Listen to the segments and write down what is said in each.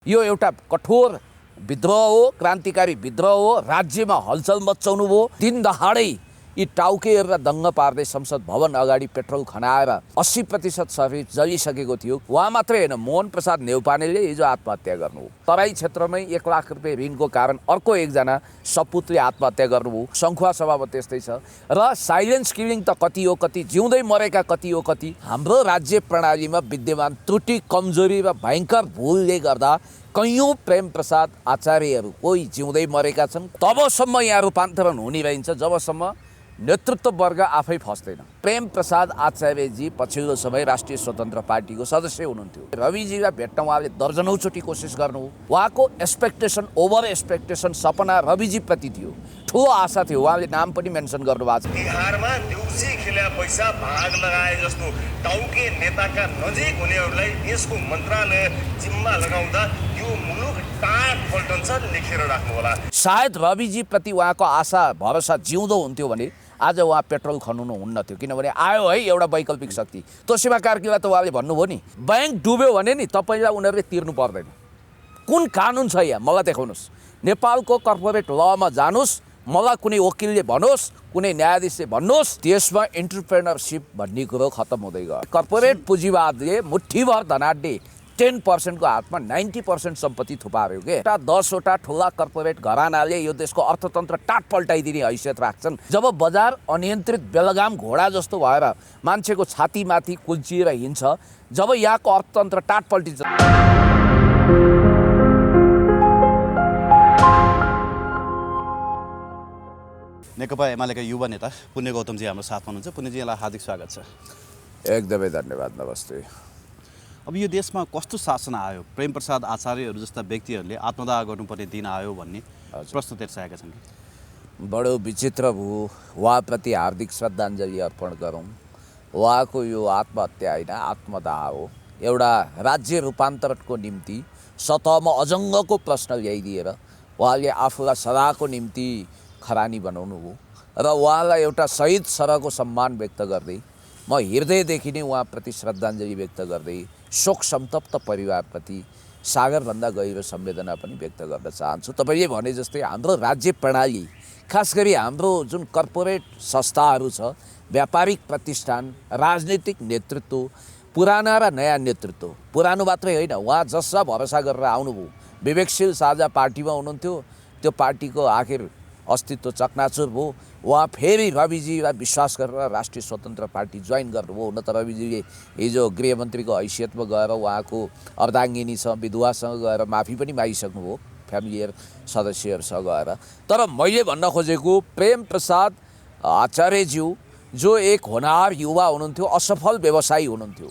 यो एउटा कठोर विद्रोह हो, क्रान्तिकारी विद्रोह हो। राज्यमा हलचल मचाउनु भयो। दिन दहाडै यी टाउकेर र दङ्ग पार्दै संसद भवन अगाडि पेट्रोल खनाएर 80% सर्भिस जलिसकेको थियो। उहाँ मात्रै होइन, मोहन प्रसाद नेउपानेले हिजो आत्महत्या गर्नुभयो। तराई क्षेत्रमै 1 लाख रुपियाँ ऋणको कारण अर्को एकजना सपुतले आत्महत्या गर्नुभयो। सङ्खुवा सभामा त्यस्तै छ। र साइलेन्स किलिङ त कति हो कति, जिउँदै मरेका कति हो कति। हाम्रो राज्य प्रणालीमा विद्यमान त्रुटि, कमजोरी र भयङ्कर भुलले गर्दा कैयौँ प्रेम प्रसाद आचार्यहरू कोही जिउँदै मरेका छन्। तबसम्म यहाँ रूपान्तरण हुने रहन्छ जबसम्म नेतृत्व वर्ग आफै फस्दैन। प्रेम प्रसाद आचार्यजी पछिल्लो समय राष्ट्रिय स्वतन्त्र पार्टीको सदस्य हुनुहुन्थ्यो। रविजीलाई भेट्न उहाँले दर्जनौचोटि कोसिस गर्नुभयो। उहाँको एक्सपेक्टेसन, ओभर एक्सपेक्टेसन, सपना रविजीप्रति थियो, ठुलो आशा थियो। उहाँले नाम पनि मेन्सन गर्नुभएको छ। बिहारमा देउसी खेल्या पैसा भाग लगाए जस्तो टाउके नेताका नजिक हुनेहरूलाई यसको मन्त्रालय जिम्मा लगाउँदा यो मुलुक टाढ पल्टन्छ लेखेर राख्नु होला। सायद रविजीप्रति उहाँको आशा भरोसा जिउँदो हुन्थ्यो भने आज उहाँ पेट्रोल खनाउनु हुन्न थियो। किनभने आयो है एउटा वैकल्पिक शक्ति। तोसीमा कार्कीलाई त उहाँले भन्नुभयो नि, ब्याङ्क डुब्यो भने नि तपाईँलाई उनीहरूले तिर्नु पर्दैन। कुन कानुन छ यहाँ मलाई देखाउनुहोस्। नेपालको कर्पोरेट लमा जानुहोस्, मलाई कुनै वकिलले भन्नुहोस्, कुनै न्यायाधीशले भन्नुहोस्, देशमा एन्टरप्रेनरसिप भन्ने कुरो खत्तम हुँदै गयो। कर्पोरेट पुँजीवादले मुठ्ठीभर धनाढ्य 10% को हातमा 90% सम्पत्ति थुपार्यो के। 10वटा ठुला कर्पोरेट घरानाले यो देशको अर्थतन्त्र टाट पल्टाइदिने हैसियत राख्छन्। जब बजार अनियन्त्रित बेलगाम घोडा जस्तो भएर मान्छेको छातीमाथि कुल्चिएर हिँड्छ, जब यहाँको अर्थतन्त्र टाट पल्टिन्छ। नेकपा एमालेका युवा नेता पुण्य गौतमजी हाम्रो साथमा हुनुहुन्छ। पुण्यजीलाई हार्दिक स्वागत छ। एकदमै धन्यवाद, नमस्ते। अब यो देशमा कस्तो शासन आयो, प्रेम प्रसाद आचार्यहरू जस्ता व्यक्तिहरूले आत्मदाह गर्नुपर्ने दिन आयो भन्ने प्रश्न तेर्साएका छन्। बडो विचित्र भयो। उहाँप्रति हार्दिक श्रद्धाञ्जली अर्पण गरौँ। उहाँको यो आत्महत्या होइन, आत्मदाह हो। एउटा राज्य रूपान्तरणको निम्ति सतहमा अजङ्गको प्रश्न ल्याइदिएर उहाँले आफूलाई सदाको निम्ति खरानी बनाउनु भयो। र उहाँलाई एउटा शहीद सरहको सम्मान व्यक्त गर्दै म हृदयदेखि नै उहाँप्रति श्रद्धाञ्जली व्यक्त गर्दै शोक सन्तप्त परिवारप्रति सागरभन्दा गहिरो संवेदना पनि व्यक्त गर्न चाहन्छु। तपाईँले भने जस्तै हाम्रो राज्य प्रणाली, खास गरी हाम्रो जुन कर्पोरेट संस्थाहरू छ, व्यापारिक प्रतिष्ठान, राजनीतिक नेतृत्व, पुराना र नयाँ नेतृत्व, पुरानो मात्रै होइन, उहाँ जसलाई भरोसा गरेर आउनुभयो, विवेकशील साझा पार्टीमा हुनुहुन्थ्यो, त्यो पार्टीको आखिर अस्तित्व चकनाचुर भयो। उहाँ फेरि रविजीलाई विश्वास गरेर राष्ट्रिय स्वतन्त्र पार्टी जोइन गर्नुभयो। हुन त रविजीले हिजो गृहमन्त्रीको हैसियतमा गएर उहाँको अर्धाङ्गिनीसँग, विधुवासँग गएर माफी पनि मागिसक्नुभयो, फ्यामिली सदस्यहरूसँग गएर। तर मैले भन्न खोजेको, प्रेम प्रसाद आचार्यज्यू जो एक होनहार युवा हुनुहुन्थ्यो, असफल व्यवसायी हुनुहुन्थ्यो।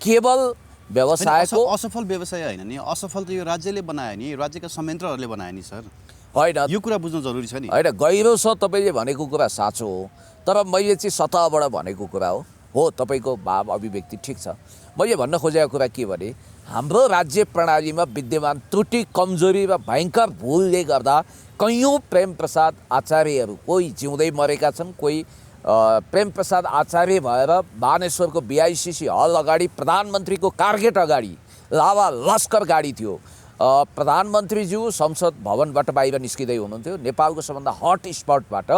केवल व्यवसायको असफल व्यवसाय होइन नि, असफल त यो राज्यले बनायो नि, राज्यका संयन्त्रहरूले बनायो नि सर। होइन, यो कुरा बुझ्नु जरुरी छ नि। होइन, गहिरो छ तपाईँले भनेको कुरा साँचो हो, तर मैले चाहिँ सतहबाट भनेको कुरा हो। तपाईँको भाव अभिव्यक्ति ठिक छ। मैले भन्न खोजेको कुरा के भने, हाम्रो राज्य प्रणालीमा विद्यमान त्रुटि, कमजोरी र भयङ्कर भुलले गर्दा कैयौँ प्रेम प्रसाद आचार्यहरू कोही जिउँदै मरेका छन्। कोही प्रेम प्रसाद आचार्य भएर बानेश्वरको BICC हल अगाडि, प्रधानमन्त्रीको कारगेट अगाडि लावा लस्कर गाडी थियो। प्रधानमन्त्रीज्यू संसद भवनबाट बाहिर निस्किँदै हुनुहुन्थ्यो। नेपालको सबभन्दा हट स्पटबाट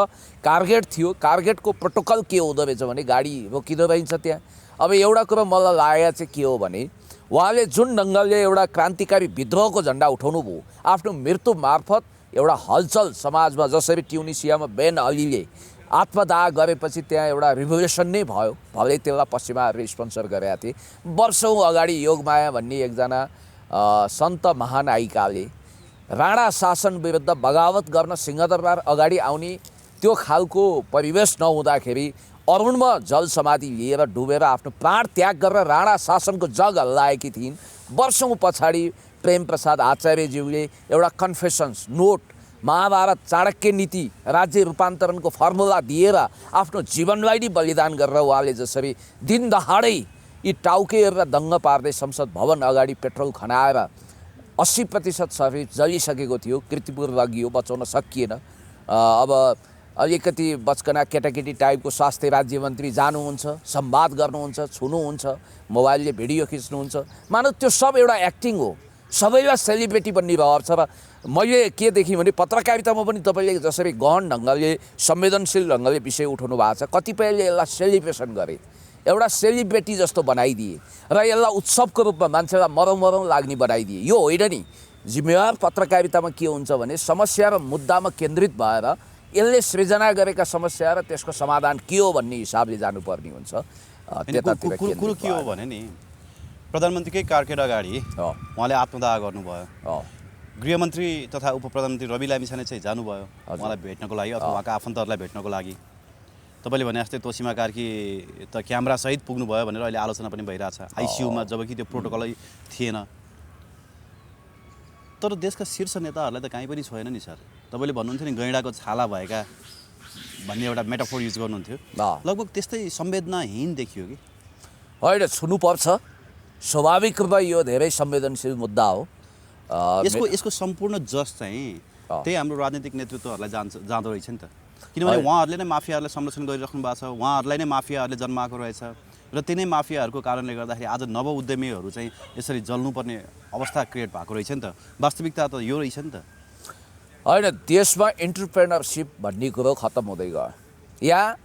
कारगेट थियो। कारगेटको प्रोटोकल के हुँदो रहेछ भने गाडी रोकिँदो रहन्छ त्यहाँ। अब एउटा कुरो मलाई लागेको चाहिँ के हो भने, उहाँले जुन ढङ्गले एउटा क्रान्तिकारी विद्रोहको झन्डा उठाउनु भयो, आफ्नो मृत्यु मार्फत एउटा हलचल समाजमा, जसरी ट्युनिसियामा बेन अलीले आत्मदाह गरेपछि त्यहाँ एउटा रिभोल्युसन नै भयो। भलै त्यसलाई पश्चिमाहरूले स्पोन्सर गरेका थिए। वर्षौँ अगाडि योगमाया भन्ने एकजना सन्त महानायिकाले राणा शासन विरुद्ध बगावत गर्न सिंहदरबार अगाडि आउने त्यो खालको परिवेश नहुँदाखेरि अरुणमा जल समाधि लिएर डुबेर आफ्नो प्राण त्याग गरेर राणा शासनको जग हल्लाएकी थिइन्। वर्षौँ पछाडि प्रेम प्रसाद आचार्यज्यूले एउटा कन्फेसन्स नोट, महाभारत चाणक्य नीति, राज्य रूपान्तरणको फर्मुला दिएर आफ्नो जीवनलाई नै बलिदान गरेर उहाँले जसरी दिन दहाडै यी टाउकेर र दङ्ग पार्दै संसद भवन अगाडि पेट्रोल खनाएर 80% सर्भिस जलिसकेको थियो। कीर्तिपुर लगियो, बचाउन सकिएन। अब अलिकति बचकना केटाकेटी टाइपको स्वास्थ्य राज्य मन्त्री जानुहुन्छ, संवाद गर्नुहुन्छ, छुनुहुन्छ, मोबाइलले भिडियो खिच्नुहुन्छ, मानव त्यो सब एउटा एक्टिङ हो। सबैमा सेलिब्रेटी बन्ने भाव छ र मैले के देखेँ भने पत्रकारितामा पनि तपाईँले जसरी गहन ढङ्गले संवेदनशील ढङ्गले विषय उठाउनु भएको छ, कतिपयले यसलाई सेलिब्रेसन गरे, एउटा सेलिब्रेटी जस्तो बनाइदिए र यसलाई उत्सवको रूपमा मान्छेलाई मरौँ मरौँ लाग्ने बनाइदिए। यो होइन नि। जिम्मेवार पत्रकारितामा के हुन्छ भने समस्या र मुद्दामा केन्द्रित भएर यसले सृजना गरेका समस्या र त्यसको समाधान के हो भन्ने हिसाबले जानुपर्ने हुन्छ। कुरो के हो भने नि, प्रधानमन्त्रीकै कार्केट अगाडि उहाँले आत्मदाह गर्नुभयो। गृहमन्त्री तथा उप प्रधानमन्त्री रवि लामिछाने चाहिँ जानुभयो उहाँलाई भेट्नको लागि अथवा उहाँका आफन्तहरूलाई भेट्नको लागि। तपाईँले भने जस्तै तोसीमा कार्की त क्यामेरासहित पुग्नुभयो भनेर अहिले आलोचना पनि भइरहेछ आइसियुमा, जबकि त्यो प्रोटोकलै थिएन। तर देशका शीर्ष नेताहरूलाई त कहीँ पनि छोएन नि सर। तपाईँले भन्नुहुन्थ्यो नि गैँडाको छाला भएका भन्ने एउटा मेटाफोर युज गर्नुहुन्थ्यो, लगभग त्यस्तै संवेदनाहीन देखियो कि होइन। छुनुपर्छ, स्वाभाविक रूपमा यो धेरै संवेदनशील मुद्दा हो। यसको सम्पूर्ण जस चाहिँ त्यही हाम्रो राजनीतिक नेतृत्वहरूलाई जाँदो रहेछ नि त, किनभने उहाँहरूले नै माफियाहरूलाई संरक्षण गरिराख्नु भएको छ, उहाँहरूलाई नै माफियाहरूले जन्माएको रहेछ र त्यही नै माफियाहरूको कारणले गर्दाखेरि आज नव उद्यमीहरू चाहिँ यसरी जल्नुपर्ने अवस्था क्रिएट भएको रहेछ नि त। वास्तविकता त यो रहेछ नि त। होइन, देशमा एन्टरप्रेनरसिप भन्ने कुरो खत्तम हुँदै गयो। यहाँ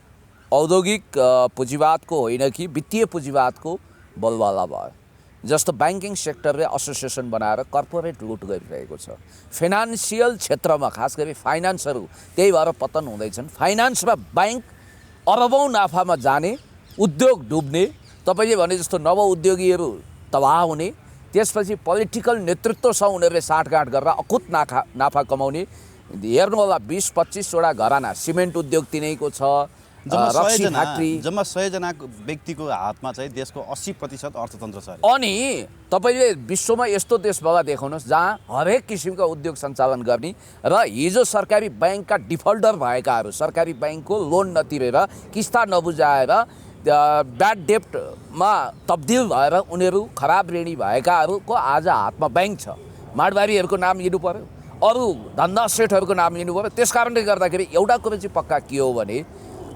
औद्योगिक पुँजीवादको होइन कि वित्तीय पुँजीवादको बोलबाला भयो। जस्तो ब्याङ्किङ सेक्टरले एसोसिएसन बनाएर कर्पोरेट लुट गरिरहेको छ। फाइनान्सियल क्षेत्रमा खास गरी फाइनान्सहरू त्यही भएर पतन हुँदैछन्। फाइनान्समा ब्याङ्क अरबौँ नाफामा जाने, उद्योग डुब्ने, तपाईँले भने जस्तो नव उद्योगीहरू तबाह हुने, त्यसपछि पोलिटिकल नेतृत्वसँग उनीहरूले साँठगाँठ गरेर अकुत नाफा कमाउने। हेर्नु होला 20-25वटा घराना सिमेन्ट उद्योग तिनैको छ, रक्सी फ्याक्ट्री। जम्मा 100 जना व्यक्तिको हातमा चाहिँ देशको 80% अर्थतन्त्र छ। अनि तपाईँले विश्वमा यस्तो देश भएका देखाउनुहोस् जहाँ हरेक किसिमका उद्योग सञ्चालन गर्ने र हिजो सरकारी ब्याङ्कका डिफल्टर भएकाहरू, सरकारी ब्याङ्कको लोन नतिरेर, किस्ता नबुझाएर, ब्याड डेप्टमा तब्दिल भएर उनीहरू खराब ऋणी भएकाहरूको आज हातमा ब्याङ्क छ। माडवारीहरूको नाम लिनु पर्यो, अरू धन्दा सेठहरूको नाम लिनु पर्यो। त्यस कारणले गर्दाखेरि एउटा कुरो चाहिँ पक्का के हो भने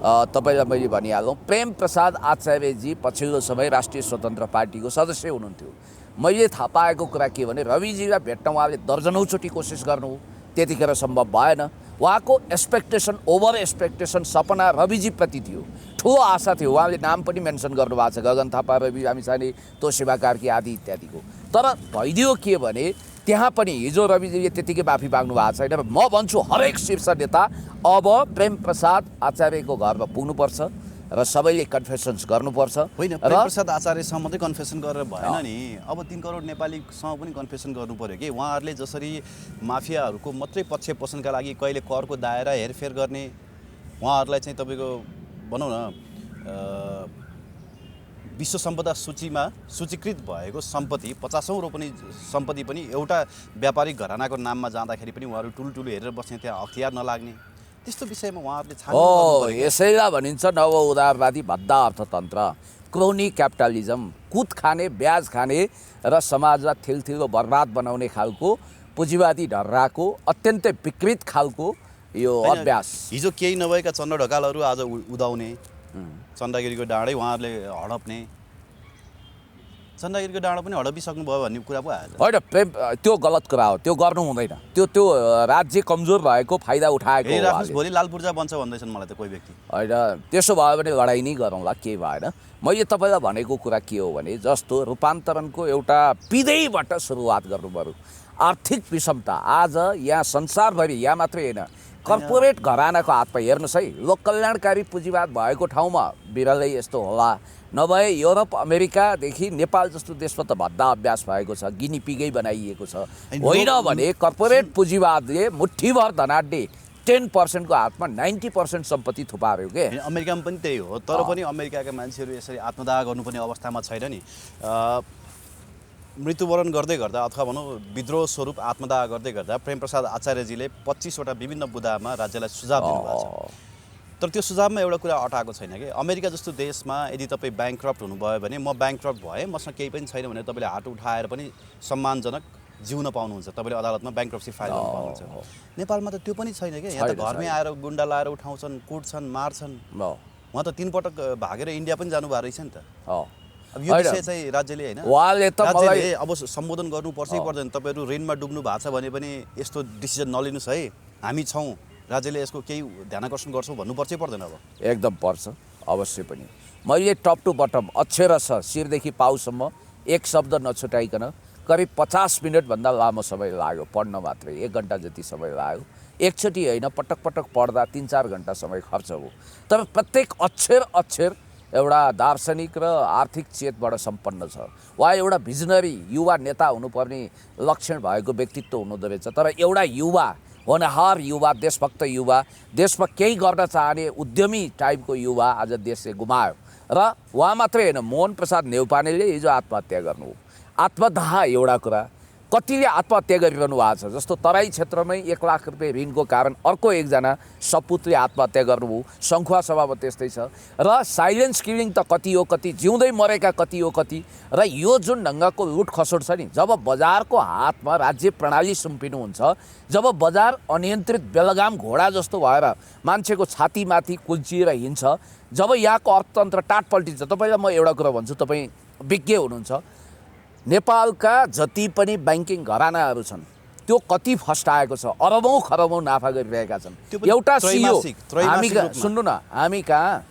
तपाईँलाई मैले भनिहालौँ, प्रेम प्रसाद आचार्यजी पछिल्लो समय राष्ट्रिय स्वतन्त्र पार्टीको सदस्य हुनुहुन्थ्यो। मैले थाहा पाएको कुरा के भने रविजीलाई भेट्न उहाँले दर्जनौचोटि कोसिस गर्नु, त्यतिखेर सम्भव भएन। उहाँको एक्सपेक्टेसन, ओभर एक्सपेक्टेसन, सपना रविजीप्रति थियो, ठुलो आशा थियो। उहाँले नाम पनि मेन्सन गर्नुभएको छ, गगन थापा, रवि लामिछाने, तोसेवा कार्की आदि इत्यादिको। तर भइदियो के भने त्यहाँ पनि हिजो रविजीले त्यतिकै माफी माग्नु भएको छैन। म भन्छु हरेक शीर्ष नेता अब प्रेम प्रसाद आचार्यको घरमा पुग्नुपर्छ र सबैले कन्फेसन्स गर्नुपर्छ। होइन, प्रेम प्रसाद आचार्यसँग मात्रै कन्फेसन गरेर भएन नि, अब 3 करोड नेपालीसँग पनि कन्फेसन गर्नु पर्यो कि उहाँहरूले जसरी माफियाहरूको मात्रै पक्ष पोषणका लागि कहिले करको दायरा हेरफेर गर्ने, उहाँहरूलाई चाहिँ तपाईँको भनौँ न विश्व सम्पदा सूचीमा सूचीकृत भएको सम्पत्ति 50औं रोपनी सम्पत्ति पनि एउटा व्यापारिक घरानाको नाममा जाँदाखेरि पनि उहाँहरू ठुल्ठुलो हेरेर बस्ने, त्यहाँ अख्तियार नलाग्ने, त्यस्तो विषयमा उहाँहरूले छान्नु। यसैलाई भनिन्छ नव उदारवादी भद्दा अर्थतन्त्र, क्रोनी क्यापिटलिजम, कुद खाने, ब्याज खाने र समाजलाई थिलथिलो बर्बाद बनाउने खालको पुँजीवादी ढर्राको अत्यन्तै विकृत खालको यो अभ्यास। हिजो केही नभएका चन्द्र ढकालहरू आज उदाउने, चन्द्रगिरीको डाँडै उहाँहरूले हडप्ने, चन्द्रगिरीको डाँडा पनि हडपिसक्नुभयो भन्ने कुरा पो आयो। होइन, प्रेम त्यो गलत कुरा हो, त्यो गर्नु हुँदैन। त्यो राज्य कमजोर भएको फाइदा उठाएको हो। भोलि लाल पूर्जा बन्छ भन्दैछन् मलाई त कोही व्यक्ति। होइन, त्यसो भयो भने लडाइँ नै गरौँला, के भएन। मैले तपाईँलाई भनेको कुरा के हो भने जस्तो रूपान्तरणको एउटा पिँधैबाट सुरुवात गर्नु पर्यो। आर्थिक विषमता आज यहाँ संसारभरि, यहाँ मात्रै होइन, कर्पोरेट घरानाको हातमा। हेर्नुहोस् है, लोक कल्याणकारी पुँजीवाद भएको ठाउँमा बिरलै यस्तो होला, नभए युरोप अमेरिकादेखि नेपाल जस्तो देशमा त भद्दा अभ्यास भएको छ, गिनी पिगै बनाइएको छ। होइन भने कर्पोरेट पुँजीवादले मुठ्ठीभर धनाढ्य 10% को हातमा 90% सम्पत्ति थुपार्यो के। अमेरिकामा पनि त्यही हो, तर पनि अमेरिकाका मान्छेहरू यसरी आत्मदाह गर्नुपर्ने अवस्थामा छैन नि। मृत्युवरण गर्दै गर्दा अथवा भनौँ विद्रोह स्वरूप आत्मदाह गर्दै गर्दा प्रेम प्रसाद आचार्यजीले 25वटा विभिन्न बुदामा राज्यलाई सुझाव दिनुभएको छ। तर त्यो सुझावमा एउटा कुरा अटाएको छैन कि अमेरिका जस्तो देशमा यदि तपाईँ ब्याङ्क्रप्ट हुनुभयो भने म ब्याङ्क्रप्ट भएँ, मसँग केही पनि छैन भने तपाईँले हात उठाएर पनि सम्मानजनक जिउन पाउनुहुन्छ, तपाईँले अदालतमा ब्याङ्क्रप्सी फाइल गर्नु पाउनुहुन्छ। नेपालमा त त्यो पनि छैन कि, यहाँ त घरमै आएर गुन्डा लाएर उठाउँछन्, कुट्छन्, मार्छन्। उहाँ त 3 पटक भागेर इन्डिया पनि जानुभएको रहेछ नि त। अब यो विषय चाहिँ राज्यले हैन उहाँले त मलाई राज्यले अब सम्बोधन गर्नुपर्छै पर्दैन। तपाईँहरू ऋणमा डुब्नु भएको छ भने पनि यस्तो डिसिजन नलिनुहोस् है, हामी छौँ, राज्यले यसको केही ध्यानाकर्षण गर्छौँ भन्नुपर्छै पर्दैन। अब एकदम पर्छ, अवश्य पनि। मैले टप टु बटम अक्षरशः शिरदेखि पाउसम्म एक शब्द नछुटाइकन करिब 50 मिनटभन्दा लामो समय लाग्यो पढ्न मात्रै, 1 घन्टा जति समय लाग्यो। एकचोटि होइन, पटक पटक पढ्दा 3-4 घन्टा समय खर्च हो। तर प्रत्येक अक्षर एउटा दार्शनिक र आर्थिक चेतबाट सम्पन्न छ। वा एउटा भिजनरी युवा नेता हुनुपर्ने लक्षण भएको व्यक्तित्व हुनुहुँदो रहेछ। तर एउटा युवा, होनहार युवा, देशभक्त युवा, देशमा केही गर्न चाहने उद्यमी टाइपको युवा आज देशले गुमायो। र उहाँ मात्रै होइन, मोहन प्रसाद नेउपानेले हिजो आत्महत्या गर्नु। आत्मदाह एउटा कुरा, कतिले आत्महत्या गरिरहनु भएको छ। जस्तो तराई क्षेत्रमै 1 लाख रुपियाँ ऋणको कारण अर्को एकजना सपुतले आत्महत्या गर्नुभयो। सङ्खुवा सभामा त्यस्तै छ। र साइलेन्स किलिङ त कति हो, कति जिउँदै मरेका कति हो, कति। र यो जुन ढङ्गको लुट खसोट छ नि, जब बजारको हातमा राज्य प्रणाली सुम्पिनुहुन्छ, जब बजार अनियन्त्रित बेलगाम घोडा जस्तो भएर मान्छेको छातीमाथि कुल्चिएर हिँड्छ, जब यहाँको अर्थतन्त्र टाट पल्टिन्छ। तपाईँलाई म एउटा कुरा भन्छु, तपाईँ विज्ञ हुनुहुन्छ, नेपालका जति पनि ब्याङ्किङ घरानाहरू छन् त्यो कति फस्टाएको छ, अरबौँ खरबौँ नाफा गरिरहेका छन्। एउटा सिइओ हामी सुन्नु न, हामी कहाँ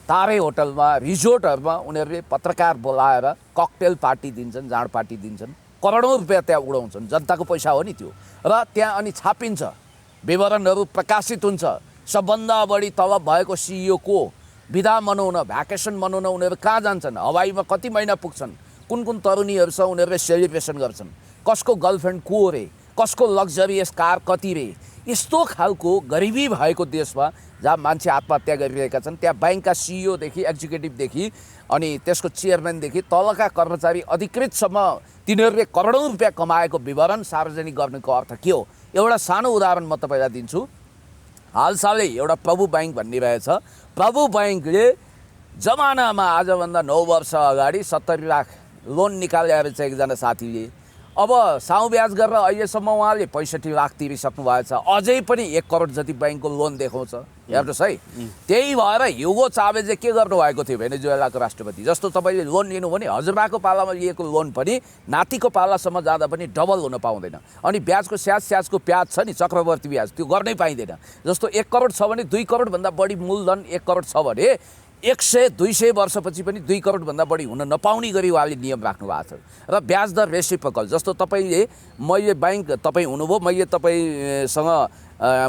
तारे होटलमा, रिजोर्टहरूमा उनीहरूले पत्रकार बोलाएर ककटेल पार्टी दिन्छन्, जाँड पार्टी दिन्छन्, करोडौँ रुपियाँ त्यहाँ उडाउँछन्, जनताको पैसा हो नि त्यो। र त्यहाँ अनि छापिन्छ, विवरणहरू प्रकाशित हुन्छ। सबभन्दा बढी तलब भएको सिइओ को, बिदा मनाउन, भ्याकेसन मनाउन उनीहरू कहाँ जान्छन्, हवाईमा कति महिना पुग्छन्, कुन कुन तरुणीहरू छ उनीहरूले सेलिब्रेसन गर्छन्, कसको गर्लफ्रेन्ड को रे, कसको लग्जरियस कार कति रे। यस्तो खालको गरिबी भएको देशमा जहाँ मान्छे आत्महत्या गरिरहेका छन्, त्यहाँ ब्याङ्कका सिइओदेखि एक्जिक्युटिभदेखि अनि त्यसको चेयरम्यानदेखि तलका कर्मचारी अधिकृतसम्म तिनीहरूले करोडौँ रुपियाँ कमाएको विवरण सार्वजनिक गर्नुको अर्थ के हो? एउटा सानो उदाहरण म तपाईँलाई दिन्छु। हालसालै एउटा प्रभु ब्याङ्क भन्ने रहेछ। प्रभु ब्याङ्कले जमानामा आजभन्दा 9 वर्ष अगाडि 70 लाख लोन निकालेर चाहिँ एकजना साथीले, अब साउ ब्याज गरेर अहिलेसम्म उहाँले 65 लाख तिरिसक्नु भएको छ। अझै पनि 1 करोड जति ब्याङ्कको लोन देखाउँछ। हेर्नुहोस् है, त्यही भएर ह्युगो चावेजले के गर्नुभएको थियो, भेनेजुएलाको राष्ट्रपति जस्तो तपाईँले लोन लिनु भने हजुरबाको पालामा लिएको लोन पनि नातिको पालासम्म जाँदा पनि डबल हुन पाउँदैन। अनि ब्याजको स्याजको ब्याज छ नि, चक्रवर्ती ब्याज, त्यो गर्नै पाइँदैन। जस्तो 1 करोड छ भने 2 करोडभन्दा बढी मूलधन 1 करोड छ भने 100-200 वर्षपछि पनि 2 करोडभन्दा बढी हुन नपाउने गरी उहाँले नियम राख्नु भएको छ। र ब्याज दर रेसिप्रोकल, जस्तो मैले ब्याङ्क, तपाईँ हुनुभयो, मैले तपाईँसँग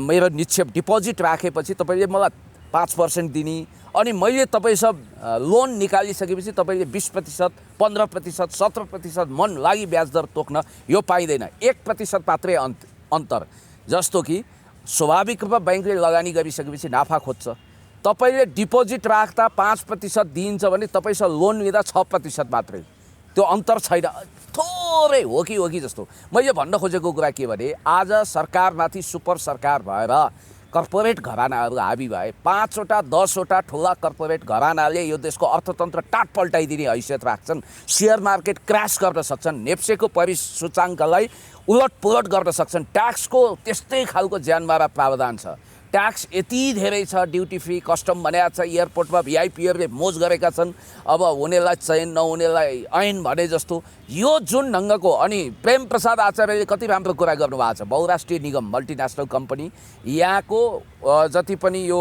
मेरो निक्षेप डिपोजिट राखेपछि तपाईँले मलाई 5% दिने, अनि मैले तपाईँसँग लोन निकालिसकेपछि तपाईँले 20%, 15%, 17% मन लागि ब्याज दर तोक्न यो पाइँदैन। 1% मात्रै अन्तर। जस्तो कि स्वाभाविक रूपमा ब्याङ्कले लगानी गरिसकेपछि नाफा खोज्छ। तपाईँले डिपोजिट राख्दा 5% दिइन्छ भने तपाईँसँग लोन लिँदा 6% मात्रै, त्यो अन्तर छैन। थोरै हो कि जस्तो। मैले भन्न खोजेको कुरा के भने, आज सरकारमाथि सुपर सरकार भएर कर्पोरेट घरानाहरू हाबी भए। 5वटा 10वटा ठुला कर्पोरेट घरानाले यो देशको अर्थतन्त्र टाट पल्टाइदिने हैसियत राख्छन्। सेयर मार्केट क्रास गर्न सक्छन्, नेप्सेको परिसूचाङ्कलाई उलटपुलट गर्न सक्छन्। ट्याक्सको त्यस्तै खालको ज्यानमारा प्रावधान छ। ट्याक्स यति धेरै छ, ड्युटी फ्री कस्टम भनेको छ, एयरपोर्टमा भिआइपीहरूले मोज गरेका छन्। अब हुनेलाई चयन नहुनेलाई ऐन भने जस्तो यो जुन ढङ्गको। अनि प्रेम प्रसाद आचार्यले कति राम्रो कुरा गर्नुभएको छ। बहुराष्ट्रिय निगम, मल्टिनेसनल कम्पनी, यहाँको जति पनि यो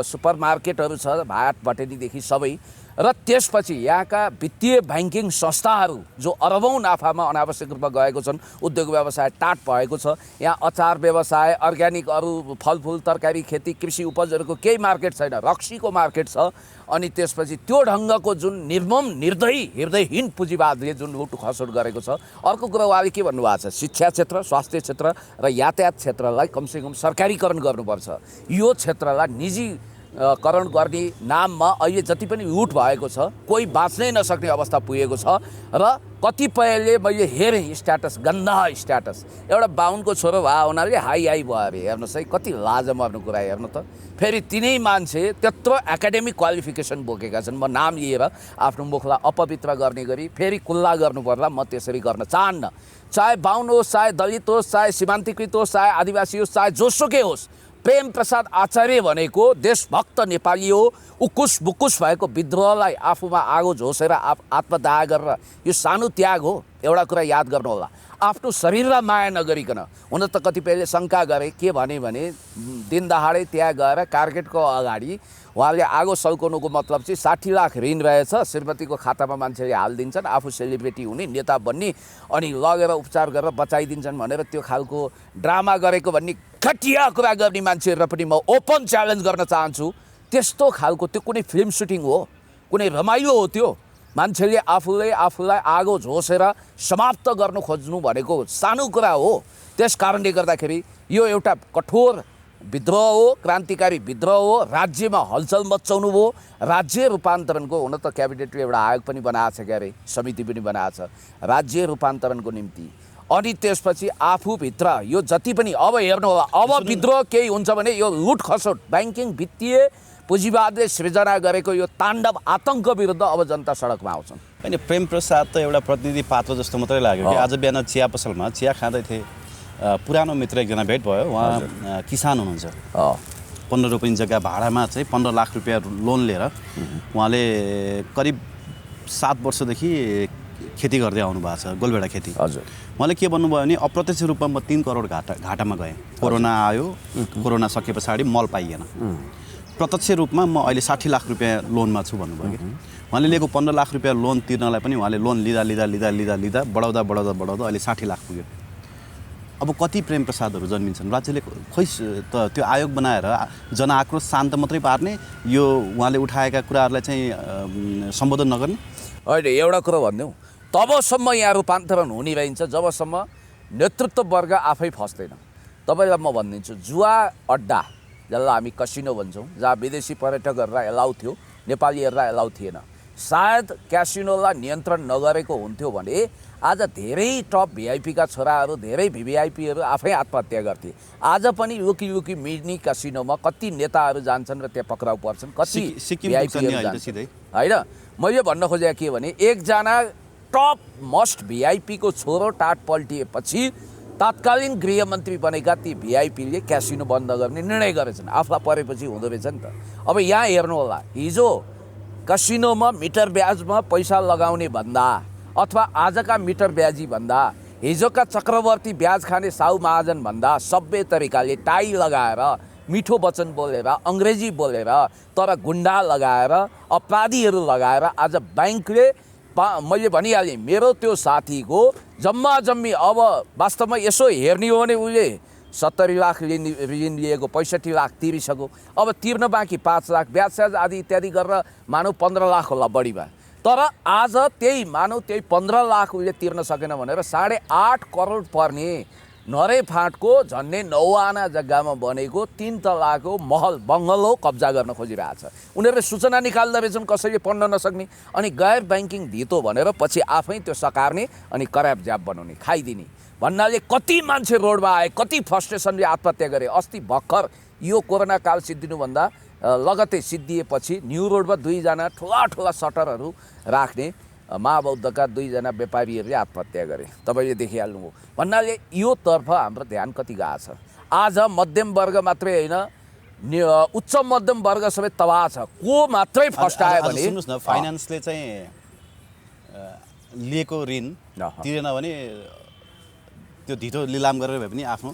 सुपर मार्केटहरू छ, भाट भटेनीदेखि सबै, र त्यसपछि यहाँका वित्तीय ब्याङ्किङ संस्थाहरू जो अरबौँ नाफामा अनावश्यक रूपमा गएको छन्, उद्योग व्यवसाय टाट भएको छ। यहाँ अचार व्यवसाय, अर्ग्यानिक अरू फलफुल तरकारी खेती, कृषि उपजहरूको केही मार्केट छैन, रक्सीको मार्केट छ। अनि त्यसपछि त्यो ढङ्गको जुन निर्मम, निर्दयी, हृदयहीन पुँजीवादले जुन लुट खसोट गरेको छ। अर्को कुरा उहाँले के भन्नुभएको छ, शिक्षा क्षेत्र, स्वास्थ्य क्षेत्र र यातायात क्षेत्रलाई कमसेकम सरकारीकरण गर्नुपर्छ। यो क्षेत्रलाई निजीकरण गर्ने नाममा अहिले जति पनि लुट भएको छ, कोही बाँच्नै नसक्ने अवस्था पुगेको छ। र कतिपयले मैले हेरेँ स्ट्याटस, गन्दा स्ट्याटस, एउटा बाहुनको छोरो भए हुनाले हाई भयो अरे। हेर्नुहोस् है, कति लाज मर्नु कुरा। हेर्नु त, फेरि तिनै मान्छे त्यत्रो एकाडेमिक क्वालिफिकेसन बोकेका छन्। म नाम लिएर आफ्नो मुखलाई अपवित्र गर्ने गरी फेरि कुल्ला गर्नु पर्ला, म त्यसरी गर्न चाहन्न। चाहे बाहुन होस्, चाहे दलित होस्, चाहे सीमान्तकृत होस्, चाहे आदिवासी होस्, चाहे जोसुकै होस्, प्रेम प्रसाद आचार्य भनेको देशभक्त नेपाली हो। उकुस बुकुस भएको विद्रोहलाई आफूमा आगो झोसेर आत्मदाह गरेर यो सानो त्याग हो। एउटा कुरा याद गर्नुहोला, आफ्नो शरीरलाई माया नगरिकन, हुन त कतिपयले शङ्का गरे के भने दिन दहाडै त्यहाँ गएर कारगेटको अगाडि उहाँले आगो सल्काउनुको मतलब चाहिँ 60 लाख ऋण रहेछ, श्रीमतीको खातामा मान्छेले हालिदिन्छन्, आफू सेलिब्रेटी हुने नेता बन्ने, अनि लगेर उपचार गरेर बचाइदिन्छन् भनेर त्यो खालको ड्रामा गरेको भन्ने घटिया कुरा गर्ने मान्छेहरूलाई पनि म ओपन च्यालेन्ज गर्न चाहन्छु। त्यस्तो खालको त्यो कुनै फिल्म सुटिङ हो, कुनै रमाइलो हो? त्यो मान्छेले आफूलाई आगो झोसेर समाप्त गर्नु खोज्नु भनेको सानो कुरा हो। त्यस कारणले गर्दाखेरि यो एउटा कठोर विद्रोह हो, क्रान्तिकारी विद्रोह हो। राज्यमा हलचल मचाउनु भयो, राज्य रूपान्तरणको। हुन त क्याबिनेटले एउटा आयोग पनि बनाएको छ, क्यारे समिति पनि बनाएको छ राज्य रूपान्तरणको निम्ति। अनि त्यसपछि आफूभित्र यो जति पनि अब हेर्नु होला, अब विद्रोह केही हुन्छ भने यो लुट खसोट ब्याङ्किङ वित्तीय पुँजीवादले सृजना गरेको यो ताण्डव आतङ्क विरुद्ध अब जनता सडकमा आउँछन्। होइन, प्रेम प्रसाद त एउटा प्रतिनिधि पात्र जस्तो मात्रै लाग्यो कि आज बिहान चिया पसलमा चिया खाँदै थिएँ, पुरानो मित्र एकजना भेट भयो। उहाँ किसान हुनुहुन्छ, 15 रोपनी जग्गा भाडामा चाहिँ 15 लाख रुपियाँ लोन लिएर उहाँले करिब 7 वर्षदेखि खेती गर्दै आउनु भएको छ, गोलभेडा खेती। हजुर। उहाँले के भन्नुभयो भने अप्रत्यक्ष रूपमा म 3 करोड घाटामा गएँ। कोरोना आयो, कोरोना सके पछाडि मल पाइएन। प्रत्यक्ष रूपमा म अहिले 60 लाख रुपियाँ लोनमा छु भन्नुभयो कि। उहाँले लिएको 15 लाख रुपियाँ लोन तिर्नलाई पनि उहाँले लोन लिँदा बढाउँदा अहिले 60 लाख पुग्यो। अब कति प्रेम प्रसादहरू जन्मिन्छन्? राज्यले खोइ त त्यो आयोग बनाएर जनआक्रोश शान्त मात्रै पार्ने, यो उहाँले उठाएका कुराहरूलाई चाहिँ सम्बोधन नगर्ने? होइन, एउटा कुरो भनिदेऊ, तबसम्म यहाँ रूपान्तरण हुने रहन्छ जबसम्म नेतृत्व वर्ग आफै फस्दैन। तपाईँलाई म भनिदिन्छु, जुवा अड्डा जसलाई हामी कसिनो भन्छौँ, जहाँ विदेशी पर्यटकहरूलाई एलाउ थियो, नेपालीहरूलाई एलाउ थिएन, सायद क्यासिनोलाई नियन्त्रण नगरेको हुन्थ्यो भने आज धेरै टप भिआइपीका छोराहरू, धेरै भिभिआइपीहरू आफै आत्महत्या गर्थे। आज पनि लुकी मिनी क्यासिनोमा कति नेताहरू जान्छन् र त्यहाँ पक्राउ पर्छन्, कति भिआइपीहरू जान्छन्। होइन, मैले भन्न खोजेको के भने एकजना टप मोस्ट भिआइपीको छोरो टाट पल्टिएपछि तत्कालीन गृहमन्त्री बनेका ती भिआइपीले क्यासिनो बन्द गर्ने निर्णय गरेछन्। आफूलाई परेपछि हुँदो रहेछ नि त। अब यहाँ हेर्नु होला, हिजो कसिनोमा मिटर ब्याजमा पैसा लगाउने भन्दा अथवा आजका मिटर ब्याजी भन्दा हिजोका चक्रवर्ती ब्याज खाने साहु महाजन भन्दा सभ्य तरिकाले टाई लगाएर, मिठो वचन बोलेर, अङ्ग्रेजी बोलेर, तर गुन्डा लगाएर, अपराधीहरू लगाएर आज ब्याङ्कले मैले भनिहालेँ, मेरो त्यो साथीको जम्मी अब वास्तवमा यसो हेर्ने हो भने उसले 70 लाख ऋण लिएको, 65 लाख तिरिसक्यो, अब तिर्न बाँकी 5 लाख, ब्याज स्याज आदि इत्यादि गरेर मानौ 15 लाख होला बढी भयो। तर आज त्यही 15 लाख उसले तिर्न सकेन भनेर 8.5 करोड पर्ने नरे फाँटको झन्डै 9 आना जग्गामा बनेको 3 तलाको महल बङ्गलो कब्जा गर्न खोजिरहेछ। उनीहरूले सूचना निकाल्दा रहेछन् कसैले पढ्न नसक्ने, अनि गैर ब्याङ्किङ धितो भनेर पछि आफै त्यो सकार्ने अनि कराप ज्याप बनाउने, खाइदिने भन्नाले कति मान्छे रोडमा आए, कति फ्रस्ट्रेसनले आत्महत्या गरे। अस्ति भर्खर यो कोरोना काल सिद्धिनुभन्दा लगत्तै सिद्धिएपछि न्यू रोडमा 2 जना ठुला सटरहरू राख्ने महाबौद्धका 2 जना व्यापारीहरूले आत्महत्या गरे। तपाईँले देखिहाल्नुभयो। भन्नाले यो तर्फ हाम्रो ध्यान कति गएको छ। आज मध्यम वर्ग मात्रै होइन, उच्च मध्यम वर्ग सबै तबाह छ। को मात्रै फस्टायो भने सुन्नुहोस् न, फाइनान्सले चाहिँ लिएको ऋण तिरेन भने त्यो धितो लिलाम गरेर भए पनि आफ्नो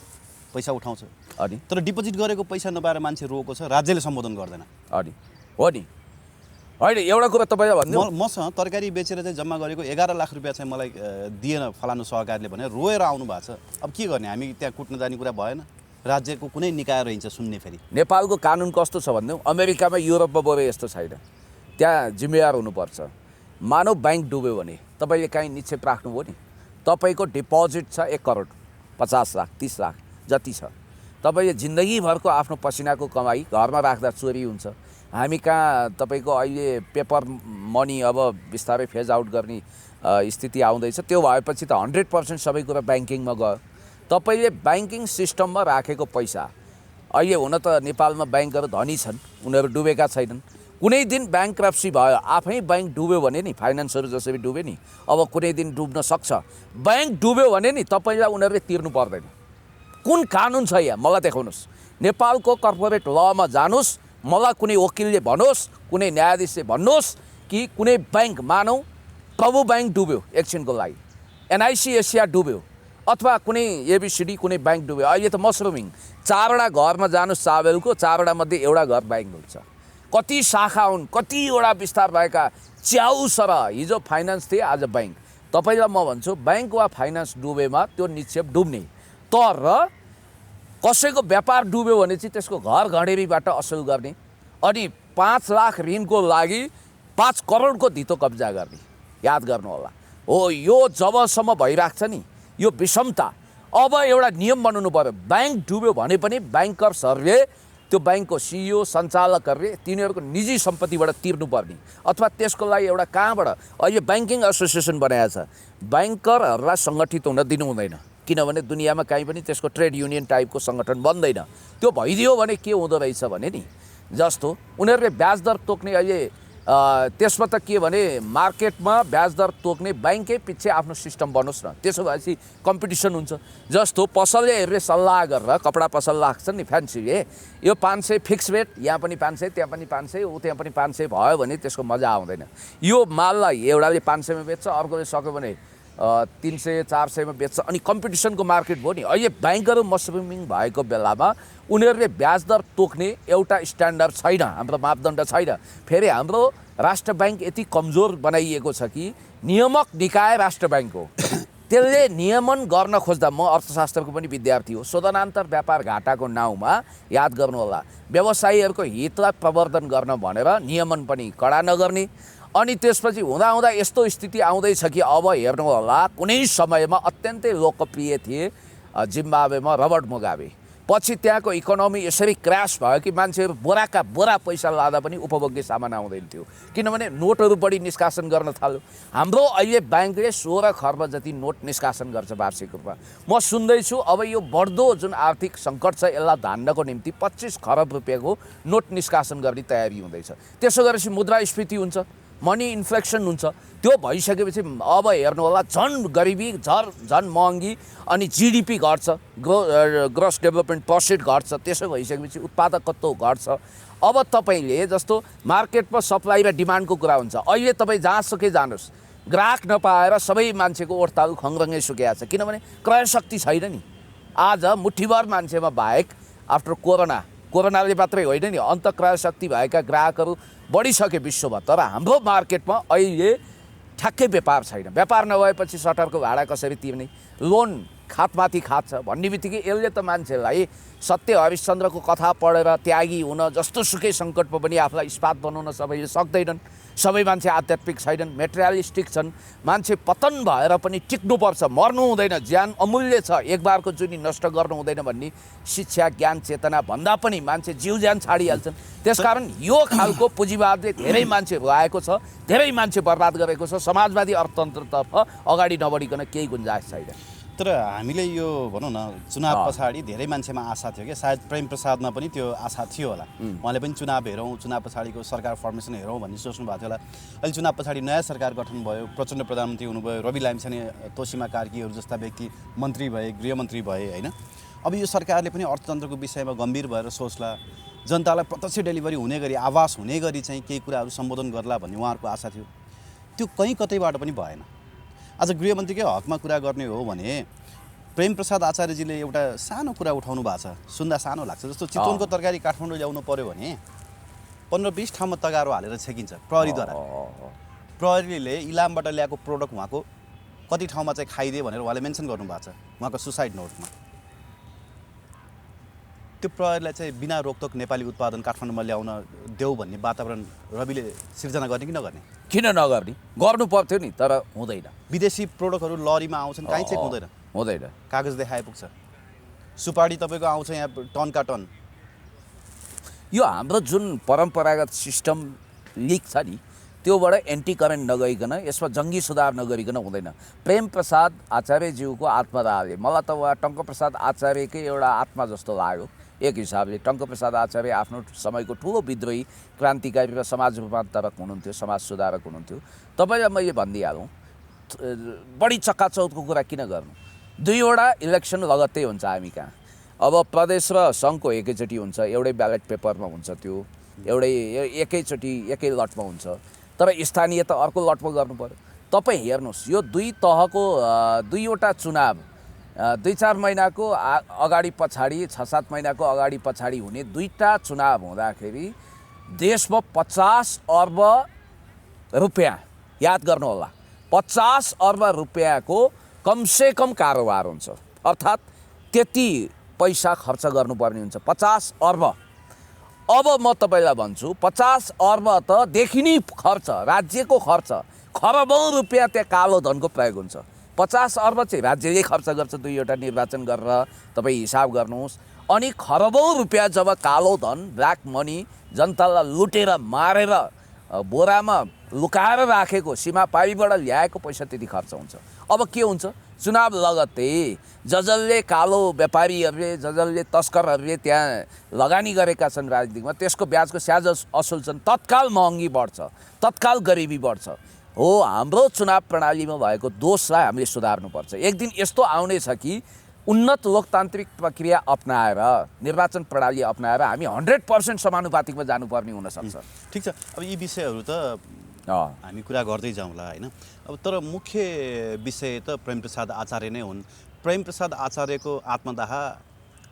पैसा उठाउँछ। अनि तर डिपोजिट गरेको पैसा नपाएर मान्छे रोएको छ, राज्यले सम्बोधन गर्दैन। अनि हो नि, होइन एउटा कुरा तपाईँलाई भन्नु, मसँग तरकारी बेचेर चाहिँ जम्मा गरेको 11 लाख रुपियाँ चाहिँ मलाई दिएन फलानु सहकारीले भनेर रोएर आउनु भएको छ। अब के गर्ने, हामी त्यहाँ कुट्न जाने कुरा भएन। राज्यको कुनै निकाय रहन्छ सुन्ने। फेरि नेपालको कानुन कस्तो छ भन्नु, अमेरिकामा युरोपमा बरु यस्तो छैन। त्यहाँ जिम्मेवार हुनुपर्छ। मानव ब्याङ्क डुब्यो भने तपाईँले काहीँ निक्षेप राख्नुभयो नि, तपाईँको डिपोजिट छ 1 करोड 50 लाख 30 लाख जति छ, तपाईँले जिन्दगीभरको आफ्नो पसिनाको कमाई घरमा राख्दा चोरी हुन्छ। हामी कहाँ तपाईँको अहिले पेपर मनी अब बिस्तारै फेज आउट गर्ने स्थिति आउँदैछ। त्यो भएपछि त 100% सबै कुरा ब्याङ्किङमा गयो। तपाईँले ब्याङ्किङ सिस्टममा राखेको पैसा, अहिले हुन त नेपालमा ब्याङ्कहरू धनी छन्, उनीहरू डुबेका छैनन्। कुनै दिन ब्याङ्क्रप्सी भयो, आफै ब्याङ्क डुब्यो भने नि, फाइनेन्सहरू जसरी डुब्यो नि, अब कुनै दिन डुब्न सक्छ। ब्याङ्क डुब्यो भने नि तपाईँलाई उनीहरूले तिर्नु पर्दैन। कुन कानुन छ यहाँ मलाई देखाउनुहोस्। नेपालको कर्पोरेट लमा जानुहोस्, मलाई कुनै वकिलले भनोस्, कुनै न्यायाधीशले भन्नुहोस् कि कुनै ब्याङ्क मानौँ प्रभु ब्याङ्क डुब्यो एकछिनको लागि, एनआइसी एसिया डुब्यो अथवा कुनै एबिसिडी कुनै ब्याङ्क डुब्यो, अहिले त मसरुमिङ 4वटा घरमा जानुहोस् चाबेलको 4वटा मध्ये एउटा घर ब्याङ्क हुन्छ। कति शाखा हुन्, कतिवटा विस्तार भएका च्याउ सर हिजो फाइनेन्स थिए आज ब्याङ्क। तपाईँलाई म भन्छु ब्याङ्क वा फाइनेन्स डुबेमा त्यो निक्षेप डुब्ने, तर कसैको व्यापार डुब्यो भने चाहिँ त्यसको घर घडेरीबाट असुल गर्ने अनि 5 लाख ऋणको लागि 5 करोडको धितो कब्जा गर्ने, याद गर्नु होला। हो यो जबसम्म भइरहेको छ नि यो विषमता, अब एउटा नियम बनाउनु पर्यो। ब्याङ्क डुब्यो भने पनि ब्याङ्कर्सहरूले त्यो ब्याङ्कको सिइओ सञ्चालकहरूले तिनीहरूको निजी सम्पत्तिबाट तिर्नुपर्ने अथवा त्यसको लागि एउटा कहाँबाट अहिले ब्याङ्किङ एसोसिएसन बनाएको छ, ब्याङ्करहरूलाई सङ्गठित हुन दिनु हुँदैन, किनभने दुनियाँमा कहीँ पनि त्यसको ट्रेड युनियन टाइपको सङ्गठन बन्दैन। त्यो भइदियो भने के हुँदो रहेछ भने नि जस्तो उनीहरूले ब्याज दर तोक्ने, अहिले त्यसमा त के भने मार्केटमा ब्याज दर तोक्ने ब्याङ्कै पछि आफ्नो सिस्टम बनोस् न, त्यसो भएपछि कम्पिटिसन हुन्छ। जस्तो पसलले हेरेर सल्लाह गरेर कपडा पसल लाग्छ नि फ्यान्सी, यो 500 फिक्स रेट, यहाँ पनि 500 त्यहाँ पनि 500 त्यहाँ पनि 500 भयो भने त्यसको मजा आउँदैन। यो माललाई एउटाले 500 मा बेच्छ, अर्कोले सक्यो भने 300 400 मा बेच्छ, अनि कम्पिटिसनको मार्केट भयो नि। अहिले ब्याङ्कहरू मसरुमिङ भएको बेलामा उनीहरूले ब्याज दर तोक्ने एउटा स्ट्यान्डर्ड छैन, हाम्रो मापदण्ड छैन। फेरि हाम्रो राष्ट्र ब्याङ्क यति कमजोर बनाइएको छ कि नियामक निकाय राष्ट्र ब्याङ्क हो, त्यसले नियमन गर्न खोज्दा, म अर्थशास्त्रको पनि विद्यार्थी हो, शोधनान्तर व्यापार घाटाको नाउँमा याद गर्नु होला व्यवसायीहरूको हितलाई प्रवर्धन गर्न भनेर नियमन पनि कडा नगर्ने, अनि त्यसपछि हुँदा यस्तो स्थिति आउँदैछ कि अब हेर्नु होला कुनै समयमा अत्यन्तै लोकप्रिय थिए जिम्बाब्वेमा रबर्ट मुगाबे, पछि त्यहाँको इकोनोमी यसरी क्रास भयो कि मान्छेहरू बोराका बोरा पैसा लाँदा पनि उपभोग्य सामान आउँदैन थियो, किनभने नोटहरू बढी निष्कासन गर्न थाल्यो। हाम्रो अहिले ब्याङ्कले 16 खर्ब जति नोट निष्कासन गर्छ वार्षिक रूपमा। म सुन्दैछु अब यो बढ्दो जुन आर्थिक सङ्कट छ यसलाई धान्नको निम्ति 25 खरब रुपियाँको नोट निष्कासन गर्ने तयारी हुँदैछ। त्यसो गरेपछि मुद्रास्फीति हुन्छ, मनी इन्फ्लेक्सन हुन्छ, त्यो भइसकेपछि अब हेर्नु होला झन् गरिबी झन् महँगी अनि जिडिपी घट्छ, ग्रोस डेभलपमेन्ट पर्सेन्ट घट्छ, त्यसो भइसकेपछि उत्पादकत्व घट्छ। अब तपाईँले जस्तो मार्केटमा सप्लाई र डिमान्डको कुरा हुन्छ, अहिले तपाईँ जहाँसुकै जानुहोस् ग्राहक नपाएर सबै मान्छेको ओठतालु खङ्ग्रङ्गै सुकेको छ, किनभने क्रय शक्ति छैन नि। आज मुठीभर मान्छेमा बाहेक आफ्टर कोरोनाले मात्रै होइन नि, अन्त क्रय शक्ति भएका ग्राहकहरू बढिसके विश्वभर, तर हाम्रो मार्केटमा अहिले ठ्याक्कै व्यापार छैन। व्यापार नभएपछि सटरको भाडा कसरी तिर्ने, लोन खातमाथि खात छ भन्ने बित्तिकै यसले त मान्छेलाई सत्य हरिश्चन्द्रको कथा पढेर त्यागी हुन जस्तो सुकै सङ्कटमा पनि आफूलाई इस्पात बनाउन सबैले सक्दैनन्। सबै मान्छे आध्यात्मिक छैनन्, मेटेरियलिस्टिक छन्, मान्छे पतन भएर पनि टिक्नुपर्छ, मर्नु हुँदैन, ज्यान अमूल्य छ, एक बारको जुनी नष्ट गर्नु हुँदैन भन्ने शिक्षा ज्ञान चेतना भन्दा पनि मान्छे जीव ज्यान छाडिहाल्छन्। त्यसकारण यो खालको पुँजीवादले धेरै मान्छे रुवाएको छ, धेरै मान्छे बर्बाद गरेको छ, समाजवादी अर्थतन्त्रतर्फ अगाडि नबढिकन केही गुन्जाइस छैन। तर हामीले यो भनौँ न चुनाव पछाडि धेरै मान्छेमा आशा थियो कि सायद प्रेम प्रसादमा पनि त्यो आशा थियो होला, उहाँले पनि चुनाव हेरौँ, चुनाव पछाडिको सरकार फर्मेसन हेरौँ भन्ने सोच्नु भएको थियो होला। अहिले चुनाव पछाडि नयाँ सरकार गठन भयो, प्रचण्ड प्रधानमन्त्री हुनुभयो, रवि लामिछाने तोसीमा कार्कीहरू जस्ता व्यक्ति मन्त्री भए, गृहमन्त्री भए होइन। अब यो सरकारले पनि अर्थतन्त्रको विषयमा गम्भीर भएर सोच्ला, जनतालाई प्रत्यक्ष डेलिभरी हुने गरी आवास हुने गरी चाहिँ केही कुराहरू सम्बोधन गर्ला भन्ने उहाँहरूको आशा थियो। त्यो कहीँ कतैबाट पनि भएन। आज गृहमन्त्रीकै हकमा कुरा गर्ने हो भने प्रेम प्रसाद आचार्यजीले एउटा सानो कुरा उठाउनु भएको छ, सुन्दा सानो लाग्छ, जस्तो चितवनको तरकारी काठमाडौँ ल्याउनु पर्यो भने 15-20 ठाउँमा तगारो हालेर छेकिन्छ प्रहरीद्वारा। प्रहरीले इलामबाट ल्याएको प्रोडक्ट उहाँको कति ठाउँमा चाहिँ खाइदिए भनेर उहाँले मेन्सन गर्नुभएको छ उहाँको सुसाइड नोटमा। त्यो प्रहरीलाई चाहिँ बिना रोकटोक नेपाली उत्पादन काठमाडौँमा ल्याउन देऊ भन्ने वातावरण रविले सिर्जना गर्ने कि नगर्ने? किन नगर्ने, गर्नु पर्थ्यो नि, तर हुँदैन। विदेशी प्रोडक्टहरू लरीमा आउँछन्, कहीँ चेक हुँदैन, कागज देखाए पुग्छ। सुपारी तपाईँको आउँछ यहाँ टनका टन। यो हाम्रो जुन परम्परागत सिस्टम लिक छ नि त्योबाट एन्टी करेन्ट नगइकन, यसमा जङ्गी सुधार नगरिकन हुँदैन। प्रेम प्रसाद आचार्यज्यूको आत्मदाहले मलाई त उहाँ टङ्कप्रसाद आचार्यकै एउटा आत्मा जस्तो लाग्यो। एक हिसाबले टङ्कप्रसाद आचार्य आफ्नो समयको ठुलो विद्रोही, क्रान्तिकारी र समाज रूपान्तरक हुनुहुन्थ्यो, समाज सुधारक हुनुहुन्थ्यो। तपाईँलाई मैले भनिदिइहालौँ, बढी चक्काचौधको कुरा किन गर्नु, 2वटा इलेक्सन लगत्तै हुन्छ हामी कहाँ। अब प्रदेश र सङ्घको एकैचोटि हुन्छ, एउटै ब्यालेट पेपरमा हुन्छ, त्यो एउटै एकैचोटि एकै लटमा हुन्छ। तर स्थानीय त अर्को लटमा गर्नु पर्यो। तपाईँ हेर्नुहोस्, यो दुई तहको दुईवटा चुनाव 2-4 महिनाको अगाडि पछाडि, 6-7 महिनाको अगाडि पछाडि हुने दुईवटा चुनाव हुँदाखेरि देशमा 50 अर्ब रुपियाँ, याद गर्नुहोला, 50 अर्ब रुपियाँको कमसेकम कारोबार हुन्छ। अर्थात् त्यति पैसा खर्च गर्नुपर्ने हुन्छ, 50 अर्ब। अब म तपाईँलाई भन्छु, 50 अर्ब त देखिने खर्च, राज्यको खर्च, खरबौँ रुपियाँ त्यहाँ कालो धनको प्रयोग हुन्छ। 50 अर्ब चाहिँ राज्यले खर्च गर्छ 2वटा निर्वाचन गरेर, तपाईँ हिसाब गर्नुहोस्। अनि खरबौँ रुपियाँ जब कालो धन, ब्ल्याक मनी जनतालाई लुटेर मारेर बोरामा लुकाएर राखेको, सीमा पारीबाट ल्याएको पैसा त्यति खर्च हुन्छ। अब के हुन्छ, चुनाव लगत्तै जसले कालो व्यापारीहरूले, जसले तस्करहरूले त्यहाँ लगानी गरेका छन् राजनीतिमा, त्यसको ब्याजको स्याज असुल्छन्, तत्काल महँगी बढ्छ, तत्काल गरिबी बढ्छ। हो, हाम्रो चुनाव प्रणालीमा भएको दोषलाई हामीले सुधार्नुपर्छ। एक दिन यस्तो आउनेछ कि उन्नत लोकतान्त्रिक प्रक्रिया अपनाएर, निर्वाचन प्रणाली अपनाएर हामी 100% समानुपातिकमा जानुपर्ने हुनसक्छ। ठिक छ, अब यी विषयहरू त हामी कुरा गर्दै जाउँला होइन। अब तर मुख्य विषय त प्रेमप्रसाद आचार्य नै हुन्। प्रेमप्रसाद आचार्यको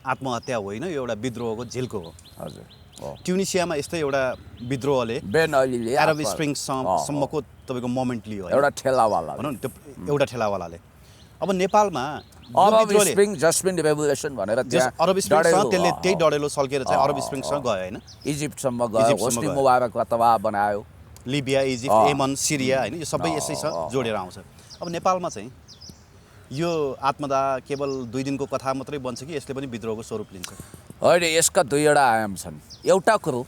आत्महत्या होइन, यो एउटा विद्रोहको झिल्को हो। हजुर, ट्युनिसियामा यस्तै एउटा विद्रोहले बेन अलीले अरब स्प्रिङसम्मको तपाईँको मोमेन्ट लियो, एउटा ठेलावाला भनौँ न, त्यो एउटा ठेलावालाले। अब नेपालमा अरब स्प्रिङ जस्मिन रेभोल्युसन भनेर त्यहाँ अरब स्प्रिङसँग त्यसले त्यही डडेलो सल्केर चाहिँ अरब स्प्रिङसँग गयो होइन, इजिप्टसम्म गयो, होस्नी मुबारक तबाह बनायो, लिबिया, इजिप्ट, यमन, सिरिया होइन, यो सबै यसैसँग जोडेर आउँछ। अब नेपालमा चाहिँ यो आत्मदाह केवल 2 दिनको कथा मात्रै बन्छ कि यसले पनि विद्रोहको स्वरूप लिन्छ? होइन, यसका दुईवटा आयाम छन्। एउटा कुरो,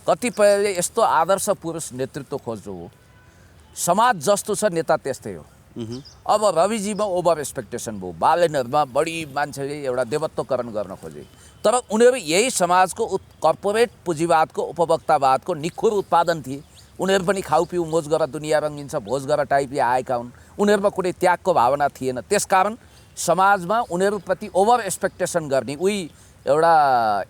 कतिपयले यस्तो आदर्श पुरुष नेतृत्व खोज्नु हो, समाज जस्तो छ नेता त्यस्तै हो। अब रविजीमा ओभर एक्सपेक्टेसन भयो, बालनहरूमा बढी मान्छेले एउटा देवत्वकरण गर्न खोजे, तर उनीहरू यही समाजको कर्पोरेट पुँजीवादको, उपभोक्तावादको निखुर उत्पादन थिए। उनीहरू पनि खाउ पिउ मोज गरेर दुनियाँ रङ्गिन्छ भोज गरेर टाइपले आएका हुन्। उनीहरूमा कुनै त्यागको भावना थिएन। त्यसकारण समाजमा उनीहरूप्रति ओभर एक्सपेक्टेसन गर्ने, उही एउटा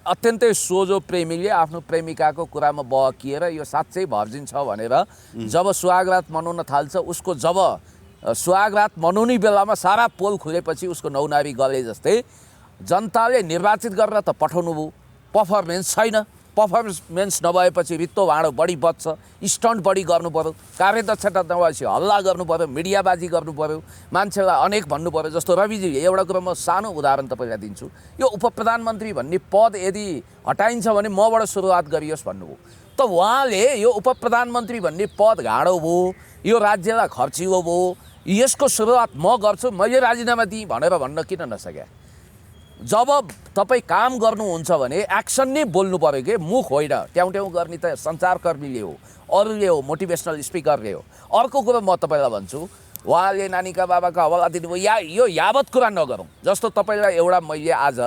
अत्यन्तै सोझो प्रेमीले आफ्नो प्रेमिकाको कुरामा बहकिएर यो साँच्चै भर्जिन छ भनेर जब सुहागरात मनाउन थाल्छ, उसको जब सुहागरात मनाउने बेलामा सारा पोल खुलेपछि उसको नौनारी गले जस्तै जनताले निर्वाचित गरेर त पठाउनु भयो, पर्फर्मेन्स छैन। पर्फर्मेन्स नभएपछि रित्तो भाँडो बढी बच्छ, स्टन्ट बढी गर्नु पऱ्यो, कार्यदक्षता नभएपछि हल्ला गर्नु पऱ्यो, मिडियाबाजी गर्नु पऱ्यो, मान्छेलाई अनेक भन्नु पऱ्यो। जस्तो रविजीले एउटा कुरा, म सानो उदाहरण तपाईँलाई दिन्छु, यो उपप्रधानमन्त्री भन्ने पद यदि हटाइन्छ भने मबाट सुरुवात गरियोस् भन्नुभयो, त उहाँले यो उपप्रधानमन्त्री भन्ने पद घाँडो भयो, यो राज्यलाई खर्चिलो भयो, यसको सुरुवात म गर्छु, मैले राजीनामा दिएँ भनेर भन्न किन नसक्या? जब तपाईँ काम गर्नुहुन्छ भने एक्सन नै बोल्नु पऱ्यो कि, मुख होइन। ट्याउट्याउ गर्ने त सञ्चारकर्मीले हो, अरूले हो, मोटिभेसनल स्पिकरले हो। अर्को कुरा म तपाईँलाई भन्छु, उहाँले नानीका बाबाका हवाला दिनुभयो, यो यावत कुरा नगरौँ। जस्तो तपाईँलाई एउटा मैले आज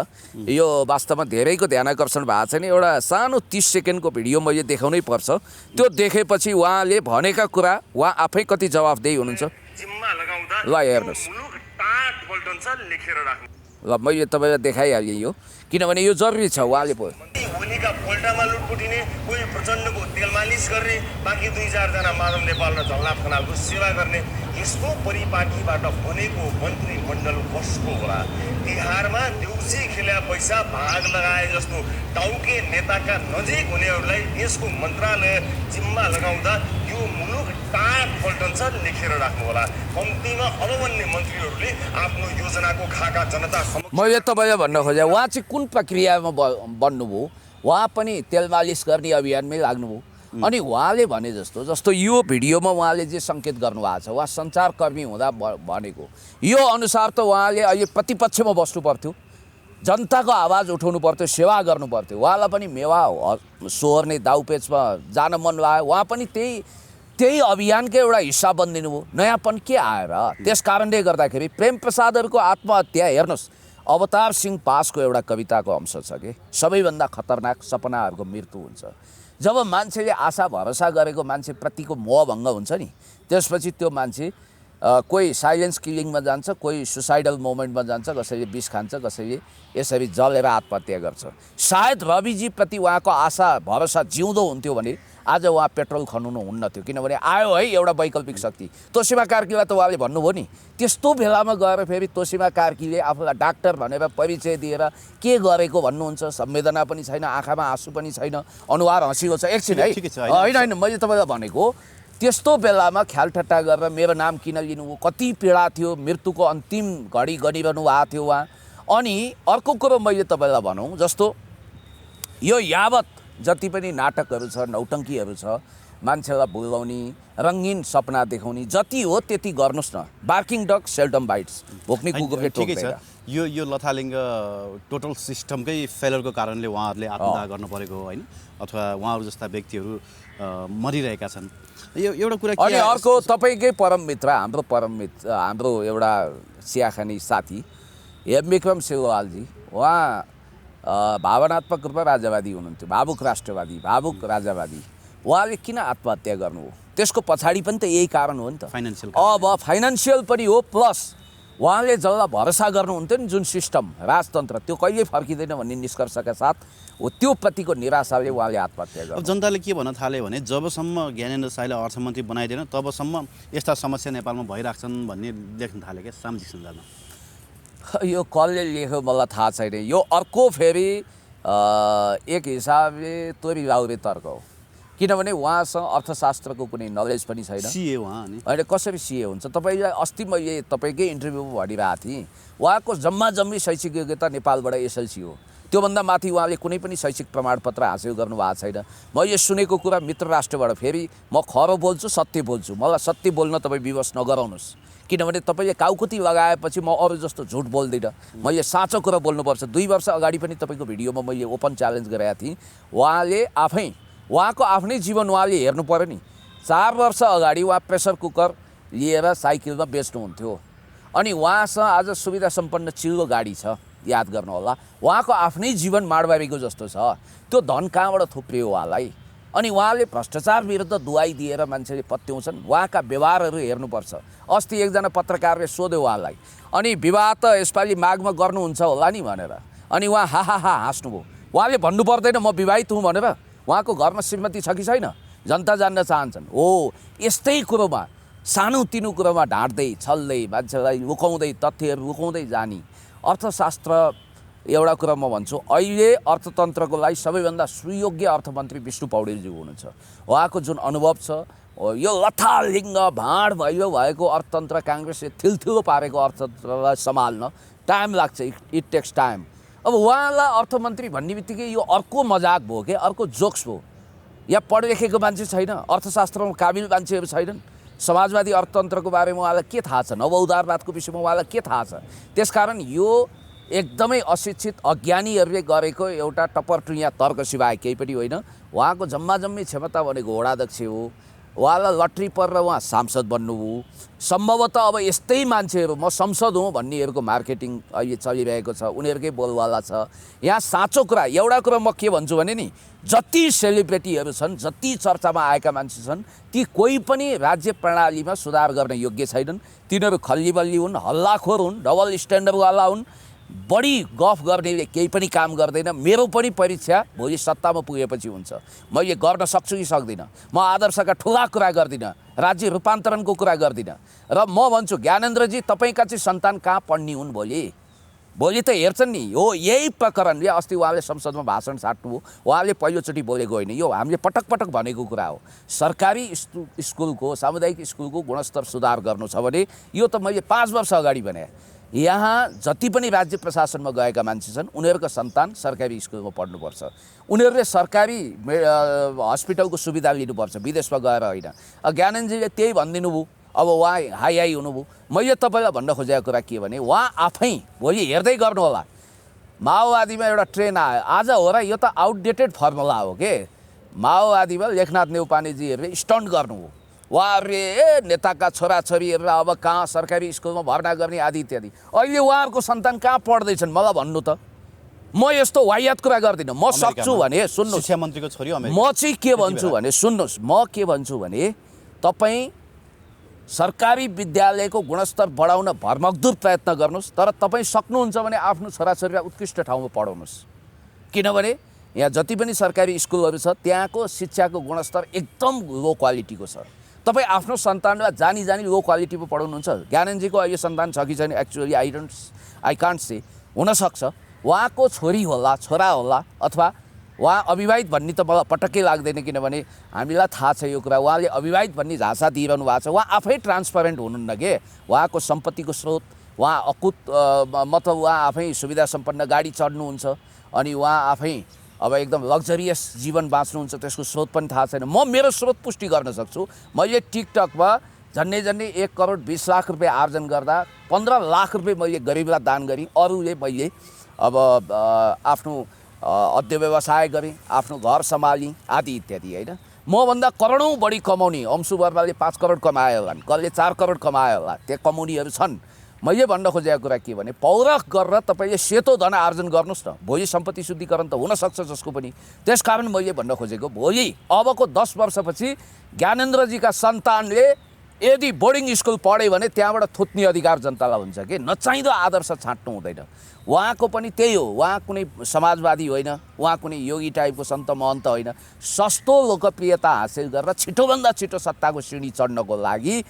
यो वास्तवमा धेरैको ध्यान आकर्षण भएको छैन, एउटा सानो 30 सेकेन्डको भिडियो मैले देखाउनै पर्छ। त्यो देखेपछि उहाँले भनेका कुरा उहाँ आफै कति जवाफदेही हुनुहुन्छ। जिम्मा लगाउँदा ल हेर्नुहोस्, मुलुक टाट पल्टन्छ, लेखेर राख्नु। ल मैले तपाईँलाई देखाइहालेँ यो, किनभने यो जरुरी छ। उहाँले पो होलीका पोल्टामा लुटपुटिने, कोही प्रचण्डको तेल मालिस गर्ने, बाँकी 2-4 जना माधव नेपाल र झलनाथ खनालको सेवा गर्ने, यस्तो परिपाटीबाट बनेको मन्त्रीमण्डल कसको होला? तिहारमा देउसी खेल्या पैसा भाग लगाए जस्तो टाउके नेताका नजिक हुनेहरूलाई यसको मन्त्रालय जिम्मा लगाउँदा यो मुलुक टाट पल्टन्छ, लेखेर राख्नु होला। कम्तीमा अब बन्ने मन्त्रीहरूले आफ्नो योजनाको खाका जनता समक्ष। मैले तपाईँलाई भन्न खोजेँ, उहाँ चाहिँ कुन प्रक्रियामा बन्नुभयो? उहाँ पनि तेल मालिस गर्ने अभियानमै लाग्नुभयो। अनि उहाँले भने जस्तो यो भिडियोमा उहाँले जे सङ्केत गर्नुभएको छ, उहाँ सञ्चारकर्मी हुँदा भनेको यो अनुसार त उहाँले अहिले प्रतिपक्षमा बस्नु पर्थ्यो, जनताको आवाज उठाउनु पर्थ्यो, सेवा गर्नु पर्थ्यो। उहाँलाई पनि मेवा सोहोर्ने दाउपेचमा जान मन लाग्यो, उहाँ पनि त्यही अभियानकै एउटा हिस्सा बनिदिनु भयो। नयाँपन के आएर? त्यस कारणले गर्दाखेरि प्रेमप्रसादहरूको आत्महत्या, हेर्नुहोस्, अवतार सिंह पासको एउटा कविताको अंश छ कि, सबैभन्दा खतरनाक सपनाहरूको मृत्यु हुन्छ। जब मान्छेले आशा भरोसा गरेको मान्छेप्रतिको मोहभङ्ग हुन्छ नि, त्यसपछि त्यो मान्छे कोही साइलेन्स किलिङमा जान्छ, कोही सुसाइडल मोमेन्टमा जान्छ, कसैले विष खान्छ, कसैले यसरी जलेर आत्महत्या गर्छ। सायद रविजीप्रति उहाँको आशा भरोसा जिउँदो हुन्थ्यो भने आज उहाँ पेट्रोल खनाउनु हुन्न थियो, किनभने आयो है एउटा वैकल्पिक शक्ति। तोसीमा कार्कीलाई त उहाँले भन्नुभयो नि, त्यस्तो बेलामा गएर फेरि तोसीमा कार्कीले आफूलाई डाक्टर भनेर परिचय दिएर के गरेको भन्नुहुन्छ? संवेदना पनि छैन, आँखामा आँसु पनि छैन, अनुहार हँसिएको छ। एकछिन है, होइन मैले तपाईँलाई भनेको त्यस्तो बेलामा ख्यालठट्टा गरेर मेरो नाम किन लिनुभयो, कति पीडा थियो, मृत्युको अन्तिम घडी गरिरहनु भएको थियो उहाँ। अनि अर्को कुरो मैले तपाईँलाई भनौँ, जस्तो यो यावत जति पनि नाटकहरू छ, नौटङ्कीहरू छ, मान्छेलाई भुलाउने, रङ्गीन सपना देखाउने, जति हो त्यति गर्नुहोस् न। बार्किङ डग सेल्डम बाइट्स, भोक्ने कुकुरले टोक्दैन। यो लथालिङ्ग टोटल सिस्टमकै फेलरको कारणले उहाँहरूले आत्मदाह गर्न परेको हो, होइन? अथवा उहाँहरू जस्ता व्यक्तिहरू मरिरहेका छन्। यो एउटा कुरा। अनि अर्को तपाईँकै परम मित्र, हाम्रो एउटा चियाखानी साथी हेमविक्रम सिलवालजी, उहाँ भावनात्मक रूपमा राजावादी हुनुहुन्थ्यो, भावुक राष्ट्रवादी, भावुक राजावादी। उहाँले किन आत्महत्या गर्नुभयो? त्यसको पछाडि पनि त यही कारण हो नि त, फाइनेन्सियल पनि हो, प्लस उहाँले जसलाई भरोसा गर्नुहुन्थ्यो नि, जुन सिस्टम राजतन्त्र, त्यो कहिले फर्किँदैन भन्ने निष्कर्षका साथ हो, त्यो प्रतिको निराशाले उहाँले आत्महत्या गर्नु। अब जनताले के भन्न थाल्यो भने जबसम्म ज्ञानेन्द्र साईलाई अर्थमन्त्री बनाइदिएन तबसम्म यस्ता समस्या नेपालमा भइराख्छन् भन्ने लेख्न थाले क्या सामाजिक सञ्जालमा। यो कसले लेख्यो मलाई थाहा छैन। यो अर्को फेरि एक हिसाबले तोरी लाउरे तर्क हो, किनभने उहाँसँग अर्थशास्त्रको कुनै नलेज पनि छैन। सिए उहाँ नि होइन, कसरी सिए हुन्छ? तपाईँलाई अस्ति मैले तपाईँकै इन्टरभ्यूमा भनिरहेको थिएँ, उहाँको जम्मा जम्मी शैक्षिक योग्यता नेपालबाट एसएलसी हो, त्योभन्दा माथि उहाँले कुनै पनि शैक्षिक प्रमाणपत्र हासिल गर्नुभएको छैन। मैले सुनेको कुरा मित्र राष्ट्रबाट, फेरि म खरो बोल्छु, सत्य बोल्छु, मलाई सत्य बोल्न तपाईँ विवश नगराउनुहोस्, किनभने तपाईँले काउकुती लगाएपछि म अरू जस्तो झुट बोल्दिनँ, मैले साँचो कुरा बोल्नुपर्छ। 2 वर्ष अगाडि पनि तपाईँको भिडियोमा मैले ओपन च्यालेन्ज गरेका थिएँ। उहाँले आफै, उहाँको आफ्नै जीवन उहाँले हेर्नु पऱ्यो नि। 4 वर्ष अगाडि उहाँ प्रेसर कुकर लिएर साइकलमा बेच्नुहुन्थ्यो, अनि उहाँसँग आज सुविधा सम्पन्न चिल्लो गाडी छ, याद गर्नु होला। उहाँको आफ्नै जीवन माडबारीको जस्तो छ, त्यो धन कहाँबाट थुप्रियो उहाँलाई? अनि उहाँले भ्रष्टाचार विरुद्ध दुवाई दिएर मान्छेले पत्याउँछन्। उहाँका व्यवहारहरू हेर्नुपर्छ। अस्ति एकजना पत्रकारले सोध्यो उहाँलाई, अनि विवाह त यसपालि माघमा गर्नुहुन्छ होला नि भनेर, अनि उहाँ हा हाँस्नुभयो। उहाँले भन्नु पर्दैन म विवाहित हुँ भनेर? उहाँको घरमा श्रीमती छ कि छैन? जनता जान्न चाहन्छन्। हो, यस्तै कुरोमा, सानोतिनो कुरोमा ढाँट्दै छल्दै मान्छेलाई लुकाउँदै, तथ्यहरू लुकाउँदै जाने। अर्थशास्त्र एउटा कुरा म भन्छु, अहिले अर्थतन्त्रको लागि सबैभन्दा सुयोग्य अर्थमन्त्री विष्णु पौडेलजी हुनुहुन्छ। उहाँको जुन अनुभव छ, यो लथालिङ्ग भाँड भएको अर्थतन्त्र, काङ्ग्रेसले थिलथिलो पारेको अर्थतन्त्रलाई सम्हाल्न टाइम लाग्छ, इट टेक्स टाइम। अब उहाँलाई अर्थमन्त्री भन्ने बित्तिकै यो अर्को मजाक भयो क्या, अर्को जोक्स भयो। यहाँ पढेलेखेको मान्छे छैन, अर्थशास्त्रमा काबिल मान्छेहरू छैनन्, समाजवादी अर्थतन्त्रको बारेमा उहाँलाई के थाहा छ, नवउदारवादको विषयमा उहाँलाई के थाहा छ? त्यसकारण यो एकदमै अशिक्षित अज्ञानीहरूले गरेको एउटा टपरटुइया तर्क सिवाय केही पनि होइन। उहाँको जम्मा जम्मी क्षमता भनेको वडाध्यक्ष हो, उहाँलाई लट्री परेर उहाँ सांसद बन्नुभयो। सम्भवतः अब यस्तै मान्छेहरू, म संसद हुँ भन्नेहरूको मार्केटिङ अहिले चलिरहेको छ, उनीहरूकै बोलवाला छ। यहाँ साँचो कुरा, एउटा कुरा म के भन्छु भने नि, जति सेलिब्रिटीहरू छन्, जति चर्चामा आएका मान्छे छन्, ती कोही पनि राज्य प्रणालीमा सुधार गर्न योग्य छैनन्। तिनीहरू खल्लीबल्ली हुन्, हल्लाखोर हुन्, डबल स्ट्यान्डर्डवाला हुन्, बढी गफ गर्नेले केही पनि काम गर्दैन। मेरो पनि परीक्षा भोलि सत्तामा पुगेपछि हुन्छ, मैले गर्न सक्छु कि सक्दिनँ। म आदर्शका ठुला कुरा गर्दिनँ, राज्य रूपान्तरणको कुरा गर्दिनँ। र म भन्छु ज्ञानेन्द्रजी, तपाईँका चाहिँ सन्तान कहाँ पढ्ने हुन् भोलि त हेर्छन् नि। हो, यही प्रकरणले अस्ति उहाँले संसदमा भाषण छाड्नुभयो, उहाँले पहिलोचोटि बोलेको होइन, यो हामीले पटक पटक भनेको कुरा हो। सरकारी स्कुलको, सामुदायिक स्कुलको गुणस्तर सुधार गर्नु छ भने यो त मैले 5 वर्ष अगाडि भने, यहाँ जति पनि राज्य प्रशासनमा गएका मान्छे छन्, उनीहरूका सन्तान सरकारी स्कुलमा पढ्नुपर्छ, उनीहरूले सरकारी हस्पिटलको सुविधा लिनुपर्छ, विदेशमा गएर होइन। ज्ञानेन्द्रजीले त्यही भनिदिनु भयो, अब उहाँ हाई हुनुभयो। मैले तपाईँलाई भन्न खोजेको कुरा के भने, उहाँ आफै भोलि हेर्दै गर्नु होला, माओवादीमा एउटा ट्रेन आयो आज हो र, यो त आउटडेटेड फर्मुला हो के। माओवादीमा लेखनाथ नेउपानेजीहरूले स्टन्ट गर्नुभयो, उहाँहरूले नेताका छोराछोरीहरू अब कहाँ सरकारी स्कुलमा भर्ना गर्ने आदि इत्यादि। अहिले उहाँहरूको सन्तान कहाँ पढ्दैछन् मलाई भन्नु त। म यस्तो वाहियात कुरा गर्दिनँ। म सक्छु भने सुन्नुहोस्, शिक्षा मन्त्रीको छोरी म चाहिँ के भन्छु भने सुन्नुहोस्, म के भन्छु भने तपाईँ सरकारी विद्यालयको गुणस्तर बढाउन भरमग्दुर प्रयत्न गर्नुहोस्, तर तपाईँ सक्नुहुन्छ भने आफ्नो छोराछोरीलाई उत्कृष्ट ठाउँमा पढाउनुहोस्। किनभने यहाँ जति पनि सरकारी स्कुलहरू छ त्यहाँको शिक्षाको गुणस्तर एकदम लो क्वालिटीको छ। तपाईँ आफ्नो सन्तानलाई जानी लो क्वालिटीमा पढाउनुहुन्छ। ज्ञानेन्द्रजीको अहिले सन्तान छ कि छैन एक्चुअली आई कान्ट से, हुनसक्छ उहाँको छोरी होला, छोरा होला, अथवा उहाँ अविवाहित भन्ने त मलाई पटक्कै लाग्दैन, किनभने हामीलाई थाहा छ यो कुरा। उहाँले अविवाहित भन्ने झाँसा दिइरहनु भएको छ। उहाँ आफै ट्रान्सपरेन्ट हुनुहुन्न के, उहाँको सम्पत्तिको स्रोत, उहाँ अकुत मतलब उहाँ आफै सुविधा सम्पन्न गाडी चढ्नुहुन्छ, अनि उहाँ आफै अब एकदम लग्जरियस जीवन बाँच्नुहुन्छ, त्यसको स्रोत पनि थाहा छैन। म मेरो स्रोत पुष्टि गर्न सक्छु। मैले टिकटकमा झन्डै 1 करोड 20 लाख रुपियाँ आर्जन गर्दा 15 लाख रुपियाँ मैले गरिबलाई दान गरेँ। अरूले मैले अब आफ्नो अध्यय व्यवसाय गरेँ, आफ्नो घर सम्हालेँ आदि इत्यादि होइन। मभन्दा करोडौँ बढी कमाउने अंशु वर्माले 5 करोड कमायो होला, कसले 4 करोड कमायो होला, त्यो कमाउनेहरू छन्। मैले भन्न खोजेको कुरा के भने पौरख गरेर तपाईँले सेतो धन आर्जन गर्नुहोस् न, भोलि सम्पत्ति शुद्धिकरण त हुनसक्छ जसको पनि। त्यसकारण मैले भन्न खोजेको भोलि अबको 10 वर्षपछि ज्ञानेन्द्रजीका सन्तानले यदि बोर्डिङ स्कुल पढ्यो भने त्यहाँबाट थुत्ने अधिकार जनतालाई हुन्छ कि नचाहिँदो आदर्श छाँट्नु हुँदैन। उहाँको पनि त्यही हो, उहाँ कुनै समाजवादी होइन, उहाँ कुनै योगी टाइपको सन्त महन्त होइन। सस्तो लोकप्रियता हासिल गरेर छिटोभन्दा छिटो सत्ताको सिँढी चढ्नको लागि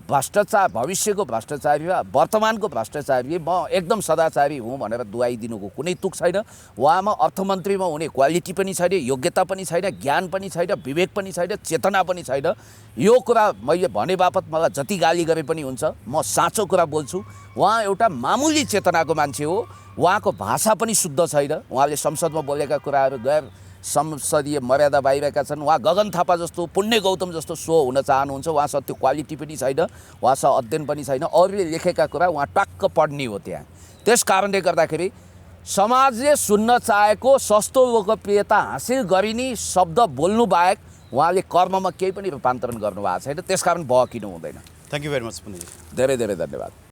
भ्रष्टाचार, भविष्यको भ्रष्टाचारी र वर्तमानको भ्रष्टाचारी म एकदम सदाचारी हुँ भनेर दुहाई दिनुको कुनै तुक छैन। उहाँमा अर्थमन्त्रीमा हुने क्वालिटी पनि छैन, योग्यता पनि छैन, ज्ञान पनि छैन, विवेक पनि छैन, चेतना पनि छैन। यो कुरा मैले भने बापत मलाई जति गाली गरे पनि हुन्छ, म साँचो कुरा बोल्छु। उहाँ एउटा मामुली चेतनाको मान्छे हो। उहाँको भाषा पनि शुद्ध छैन। उहाँले संसदमा बोलेका कुराहरू गैर संसदीय मर्यादा बाहिरका छन्। उहाँ गगन थापा जस्तो, पुण्य गौतम जस्तो सो हुन चाहनुहुन्छ। उहाँसँग त्यो क्वालिटी पनि छैन, उहाँसँग अध्ययन पनि छैन। अरूले लेखेका कुरा उहाँ टक्क पढ्ने हो त्यहाँ। त्यस कारणले गर्दाखेरि समाजले सुन्न चाहेको सस्तो लोकप्रियता हासिल गरिने शब्द बोल्नु बाहेक उहाँले कर्ममा केही पनि रूपान्तरण गर्नुभएको छैन। त्यसकारण बहकिनु हुँदैन। थ्याङ्क यू भेरी मच पुनिजी। धेरै धेरै धन्यवाद।